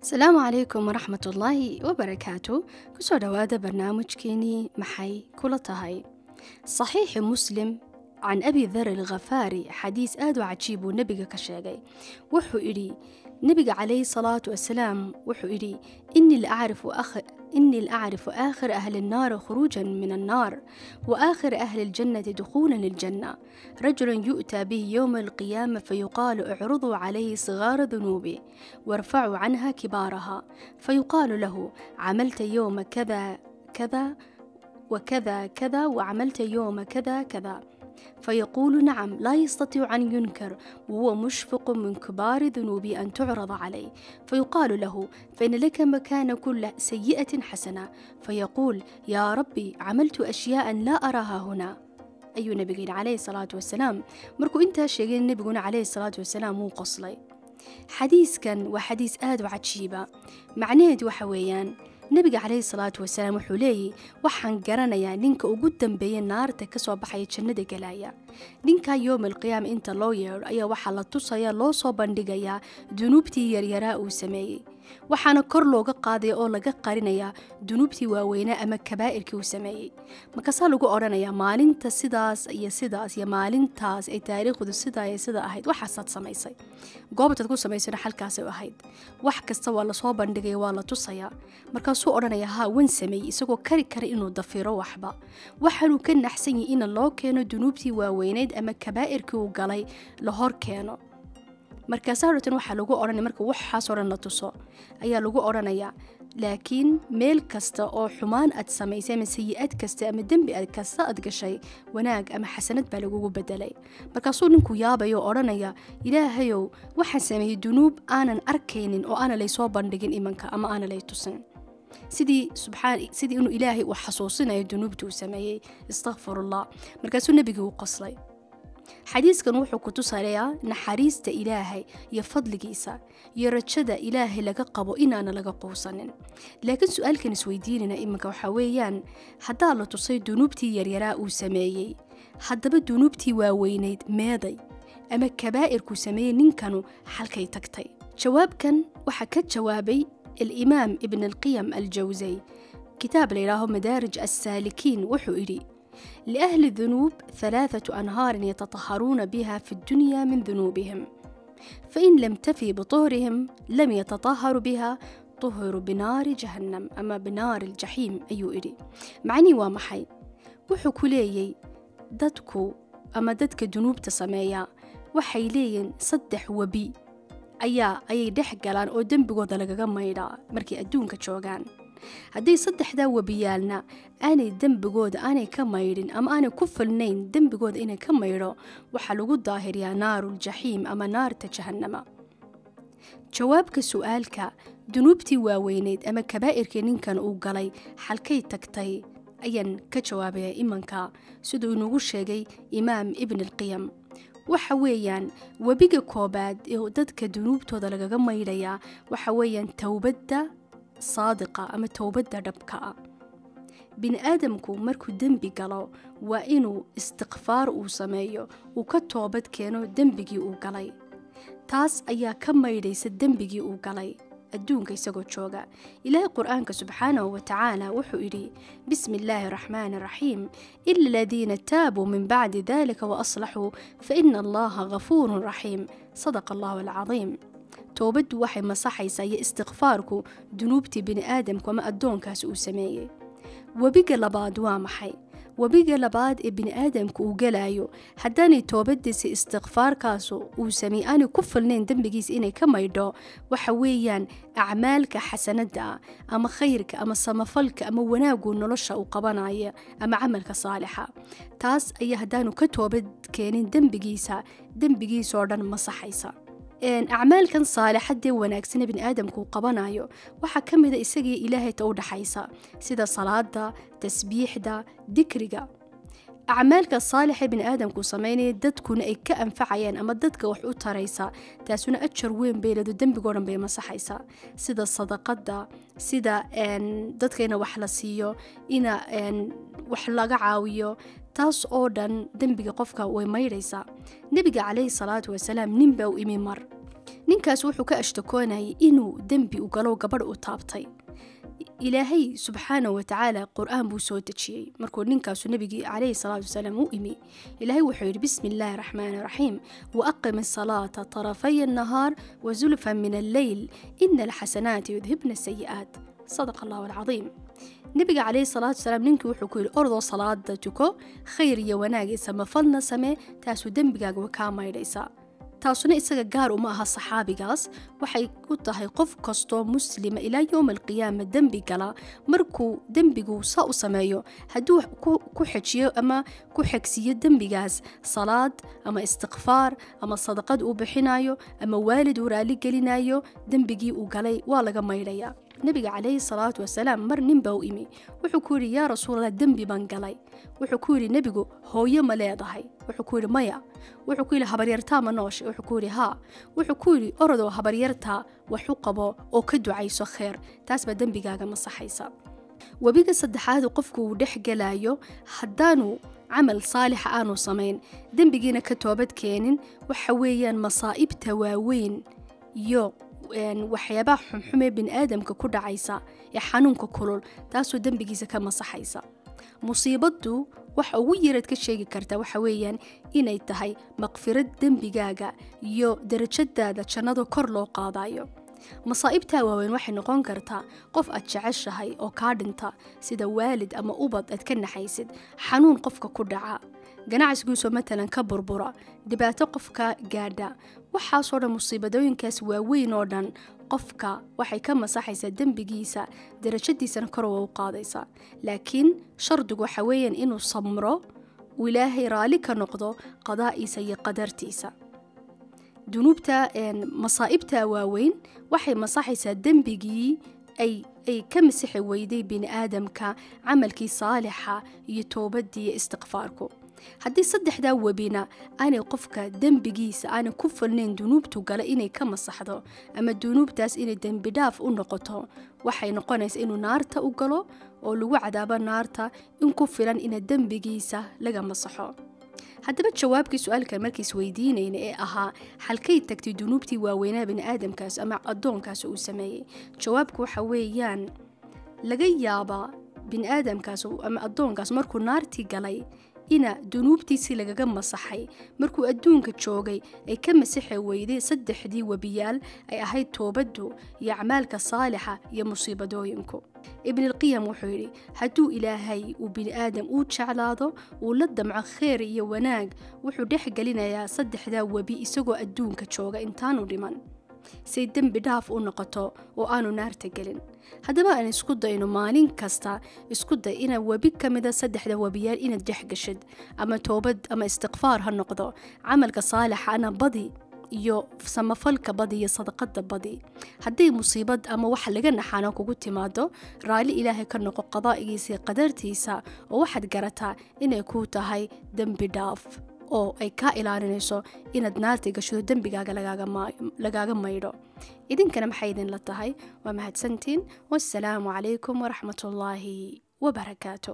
السلام عليكم ورحمة الله وبركاته. كسو دوادا برنامج كيني محي كلتهاي صحيح مسلم عن أبي ذر الغفاري حديث آدو عجيب ونبي كشاقي وحو إلي نبي عليه الصلاة والسلام وحو إلي إني لأعرف آخر أهل النار خروجا من النار وآخر أهل الجنة دخولا للجنة رجل يؤتى به يوم القيامة فيقال اعرضوا عليه صغار ذنوبه وارفعوا عنها كبارها فيقال له عملت يوم كذا كذا وكذا كذا وعملت يوم كذا كذا فيقول نعم لا يستطيع أن ينكر وهو مشفق من كبار ذنوبي أن تعرض عليه فيقال له فإن لك مكان كل سيئة حسنة فيقول يا ربي عملت أشياء لا أراها هنا. أي نبي عليه الصلاة والسلام مركو إنت شيء النبي عليه الصلاة والسلام مو قصلي حديث كان وحديث آد عجيبة معناه وحويان نبي عليه الصلاة والسلام وحولي وحن قرنيا نينك وقدم بين نار تكسو بحي جنة قلايا نينك يوم القيام انت لوير ايا وحا لطوصايا لو سو بندقايا دنوبتي يريراء سمايي waxaana kor looga qaaday oo laga qarinaya dunuubtii waaweynaa ama kabaa'irkii uu sameeyay markaasaa lagu oranayaa maalinta sidaas iyo maalintaas ay taariikhdu sidaa iyo sida ahayd waxaasaad samaysay goobtaad ku samaysana xalkaasay u ahayd wax kasta waa lasoo bandhigaya waa la tusayaa markaasuu odhanaya haa wan sameeyey isagoo kari kara inuu dafiro waxba waxaanuu ka naxsan yahay in loo keeno dunuubtii waaweyneed ama kabaa'irkii uu galay la hor keeno markaasaa hortan waxaa lagu odhanaya marka waxaas oo dhan la tuso ayaa lagu odhanayaa laakiin meel kasta oo xumaan aad samaysay ama sayi'ad kasta ama dembi kasta aad gashay wanaag ama xasanad baa lagugu bedelay markaasuu ninku yaabayo odhanaya ilaahayow waxaan sameeyey dunuub aanan arkaynin oo aanan laysoo bandhigin imanka ama aanan lay tusin sidii inuu ilaahay uu xasuusinayo dunuubtii uu sameeyey istakfirullah markaasuu nebiga uu qoslay xadiiskan wuxuu ku tusayaa naxariista ilaahay iyo fadligiisa iyo rajada ilaahay laga qabo inaana laga quusanin laakiin su'aalkan isweydiinina imanka waxa weeyaan hadaa la tusay dunuubtii yaryaraa uu sameeyay haddaba dunuubtii waaweyneyd meeday ama kabaa'irku sameeyay ninkanu halkay tagtay jawaabkan waxa ka jawaabay الإمام ابن القيم الجوزي كتاب ليراه مدارج السالكين وحؤري لأهل الذنوب 3 أنهار يتطهرون بها في الدنيا من ذنوبهم فإن لم تفي بطهرهم لم يتطهروا بها طهروا بنار جهنم أما بنار الجحيم أيو معني ومحي وحو كليي دادكو أما دادك دنوب تسميا وحي ليين صدح وبي ayay dhex galaan oo dembigooda lagaga maydhaa markay adduunka joogaan hadday saddexdaa wabiyaalna aanay dembigooda aanay ka maydhin ama aanay ku filnayn dembigooda inay ka maydho waxaa lagu daahiriyaa naarul jaxiim ama naarta jahannama jawaabka su'aalka dunuubtii waaweyneyd ama kabaa'irkii ninkan uu galay xalkay tagtay ayaan ka jawaabaya imanka siduu inugu sheegay imaam ibn alqiyam waxa weeyaan wabiga koobaad ee dadka dunuubtooda lagaga maydhayaa waxa weeyaan towbadda saadiqa ama towbadda dhabka ah bini aadamku markuu dembi galo waa inuu istiqfaar uu sameeyo uu ka toobad keeno dembigii uu galay taas ayaa ka maydhaysa dembigii uu galay adduunka isagoo jooga ilaahay qur'aanka subxaanahu wa tacaala wuxuu yidhi bismi illaahi raxmaani raxiim ila aladiina taabuu min bacdi dalika wa aslaxuu fa ina allaha gafuurun raxiim sadaqa allahu alcadiim toobaddu waxay masaxaysaa iyo istiqfaarku dunuubtii bini aadamku ama addoonkaas uu sameeyey webiga labaad waa maxay webiga labaad ee bini aadamku uu galaayo haddaanay toobadiisa istiqfaarkaasu uu sameeyey aanay ku filnayn dembigiisa inay ka maydho waxa weeyaan acmaalka xasanada ama khayrka ama samafalka ama wanaagu nolosha uu qabanaya ama camalka saalixa taas ayaa haddaanu ka toobad keenin dembigiisoo dhan masaxaysa acmaalkan saalixadee wanaagsan bini aadamku qabanayo waxa kamida isagii ilaahay ta u dhaxaysa sida salaada tasbiixda dikriga acmaalka saalixa bini aadamku sameynaya dadkuna ay ka anfacayaan ama dadka wax u taraysa taasuna ajar weyn bay leedo dembigo dhan bay masaxaysa sida sadaqada sida dadka ina wax la siiyo ina wax laga caawiyo taas oo dhan dembiga qofka way maydhaysaa nebiga calayhi salaatu wasalaam nin baa u imi mar ninkaas wuxuu ka ashtakoonayay inuu dembi u galo gabadh u taabtay. ilaahay subxaanahu watacaala qur'aan buu soo dejiyey markuu ninkaasu nabigii calayhi salaatu wasalaam u imi. ilaahay wuxuu yidhi bismi illaahi raxmaani raxiim waaqim asalaata tarafay annahaar wazulfa min alleyl ina alxasanaati yudhibna asayi'aat sadaqa allahu alcadiim. nabiga calayhi salaatu wasalaam ninkii wuxuu ku yidhi ordoo salaada tuko, khayr iyo wanaagiisa mafalna samee, taasuu dembigaaga way kaa maydhaysaa. taasuna isaga gaar uma aha saxaabigaas, waxay u tahay qof kastoo muslima ilaa yowma alqiyaama dembi gala. markuu dembigu saa u sameeyo, hadduu ku xejiyo ama ku xegsiiyo dembigaas salaad ama istiqfaar ama sadaqad uu bixinayo ama waalid uu raali gelinayo, dembigii uu galay waa laga maydhayaa. nabiga calayhi salaatu wasalaam mar nin baa u imi, wuxuu ku yidhi yaa rasuulallah dembi baan galay. wuxuu ku yidhi nebigu hooyo ma leedahay? wuxuu ku yidhi maya. wuxuu ku yidhi habaryartaa ma nooshe? wuxuu ku yidhi haa. wuxuu ku yidhi orodoo habaryartaa wax u qabo oo ka ducayso kheer, taas baa dembigaaga masaxaysa. webiga saddexaadu qofku uu dhex gelayo haddaanu camal saalixa aanu samayn, dembigiina ka toobad keenin, waxa weeyaan masaa'ibta waaweyn iyo waxyaabaha xumxumee bini'aadamka ku dhacaysa ee xanuunka kulul, taasoo dembigiisa ka masaxaysa. musiibaddu waxa ugu yaraad ka sheegi kartaa waxa weeyaan inay tahay maqfirad dembigaaga iyo darajadaada jannada kor loo qaadayo. masaa'ibtaa waaweyn waxay noqon kartaa qof aad jeceshahay oo kaa dhinta, sida waalid ama ubad aad ka naxaysid, xanuun qofka ku dhaca, ganacsigiisoo matalan ka burbura, dhibaato qofka gaadha. waxaasoo dhan musiibadooyinkaas waaweyn oo dhan qofka waxay ka masaxaysaa dembigiisa, darajadiisana kor waa u qaadaysaa. laakiin shardigu waxa weeyaan inuu samro, uu ilaahay raali ka noqdo qadaa'iisa iyo qadartiisa. dunuubta masaa'ibta waaweyn waxay masaxaysaa dembigii ay ka masixi weyday bini'aadamka camalkii saalixa iyo toobadii iyo istiqfaarku. haddii saddexdaa webina aanay qofka dembigiisa aanay ku falnayn dunuubtu gala inay ka masaxdo ama dunuubtaas inay dembi dhaaf u noqoto, waxay noqonaysaa inuu naarta u galo oo lagu cadaabo naarta in ku filan ina dembigiisa laga masaxo. haddaba jawaabkii su-aalkan markiis weydiinayna ee ahaa halkay tagtay dunuubtii waaweynaa bini'aadamkaas ama addoonkaas uu sameeyey, jawaabku waxa weeyaan laga yaabaa bini'aadamkaas ama addoonkaas markuu naartii galay ina dunuubtiisii lagaga masaxay markuu adduunka joogay ay ka masixi weyday saddexdii webiyaal ay ahayd toobaddu iyo acmaalka saalixa iyo musiibadooyinku. ibnulqiyam wuxuu yidhi hadduu ilaahay uu bini'aadam uu jeclaado uu la damco kheyr iyo wanaag, wuxuu dhex gelinayaa saddexdaa webi isagoo adduunka jooga intaanu dhiman, say dembi dhaaf u noqoto oo aanu naarta gelin. haddaba aan isku dayno maalin kasta isku day inaad webi ka mida saddexda webiyaal inaad dhex gashid, ama toobad ama istiqfaar ha noqdo, camalka saalixa ana badi iyo samafalka badi iyo sadaqada badi. hadday musiibad ama wax laga naxaano kugu timaado, raali ilaahay ka noqo qadaa'igiisa iyo qadartiisa, oo waxaad garataa inay kuu tahay dembi dhaaf oo ay kaa ilaalinayso inaad naarta gasho dembigaaga lagaaga maydho. idinkana maxay idinla tahay? waa mahadsantiin. wassalaamu calaykum waraxmatullaahi wabarakaatu.